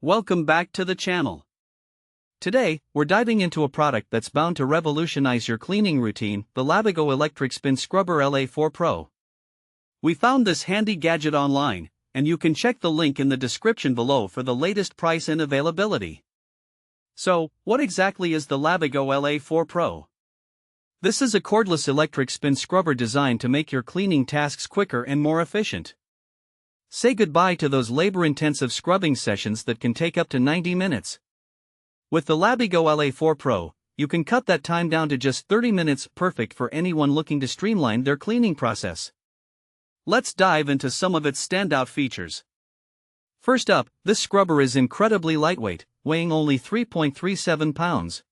Welcome back to the channel. Today, we're diving into a product that's bound to revolutionize your cleaning routine, the LABIGO Electric Spin Scrubber LA4 Pro. We found this handy gadget online, and you can check the link in the description below for the latest price and availability. So, what exactly is the LABIGO LA4 Pro? This is a cordless electric spin scrubber designed to make your cleaning tasks quicker and more efficient. Say goodbye to those labor-intensive scrubbing sessions that can take up to 90 minutes. With the LABIGO LA4 Pro, you can cut that time down to just 30 minutes, perfect for anyone looking to streamline their cleaning process. Let's dive into some of its standout features. First up, this scrubber is incredibly lightweight, weighing only 3.37 pounds.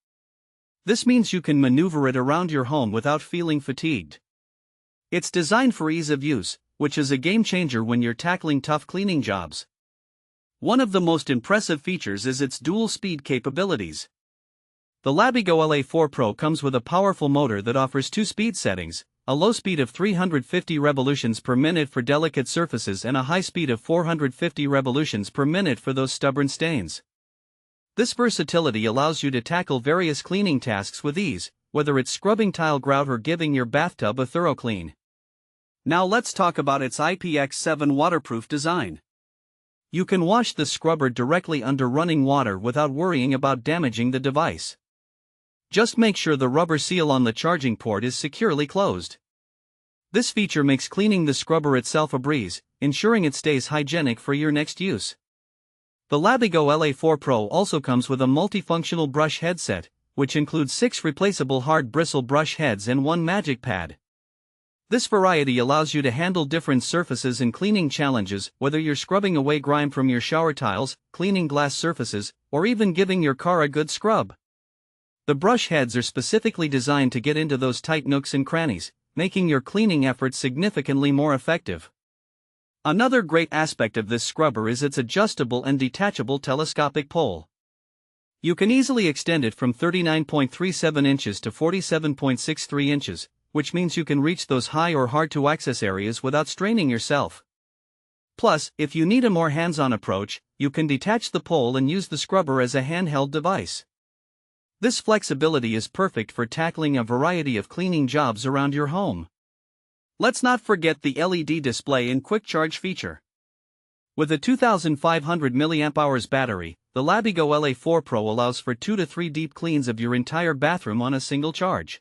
This means you can maneuver it around your home without feeling fatigued. It's designed for ease of use, which is a game changer when you're tackling tough cleaning jobs. One of the most impressive features is its dual speed capabilities. The LABIGO LA4 Pro comes with a powerful motor that offers two speed settings, a low speed of 350 revolutions per minute for delicate surfaces and a high speed of 450 revolutions per minute for those stubborn stains. This versatility allows you to tackle various cleaning tasks with ease, whether it's scrubbing tile grout or giving your bathtub a thorough clean. Now let's talk about its IPX7 waterproof design. You can wash the scrubber directly under running water without worrying about damaging the device. Just make sure the rubber seal on the charging port is securely closed. This feature makes cleaning the scrubber itself a breeze, ensuring it stays hygienic for your next use. The LABIGO LA4 Pro also comes with a multifunctional brush headset, which includes 6 replaceable hard bristle brush heads and 1 magic pad. This variety allows you to handle different surfaces and cleaning challenges, whether you're scrubbing away grime from your shower tiles, cleaning glass surfaces, or even giving your car a good scrub. The brush heads are specifically designed to get into those tight nooks and crannies, making your cleaning efforts significantly more effective. Another great aspect of this scrubber is its adjustable and detachable telescopic pole. You can easily extend it from 39.37 inches to 47.63 inches, which means you can reach those high or hard-to-access areas without straining yourself. Plus, if you need a more hands-on approach, you can detach the pole and use the scrubber as a handheld device. This flexibility is perfect for tackling a variety of cleaning jobs around your home. Let's not forget the LED display and quick charge feature. With a 2500 mAh battery, the LABIGO LA4 Pro allows for 2 to 3 deep cleans of your entire bathroom on a single charge.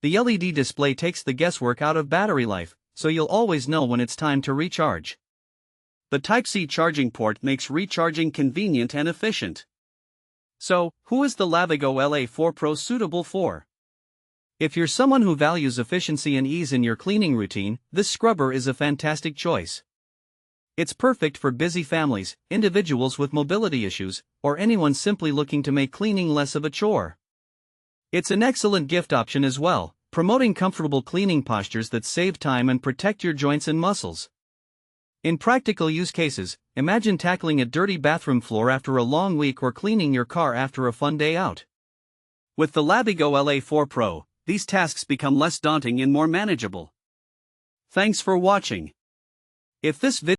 The LED display takes the guesswork out of battery life, so you'll always know when it's time to recharge. The Type-C charging port makes recharging convenient and efficient. So, who is the LABIGO LA4 Pro suitable for? If you're someone who values efficiency and ease in your cleaning routine, this scrubber is a fantastic choice. It's perfect for busy families, individuals with mobility issues, or anyone simply looking to make cleaning less of a chore. It's an excellent gift option as well, promoting comfortable cleaning postures that save time and protect your joints and muscles. In practical use cases, imagine tackling a dirty bathroom floor after a long week or cleaning your car after a fun day out. With the LABIGO LA4 Pro, these tasks become less daunting and more manageable. Thanks for watching. If this video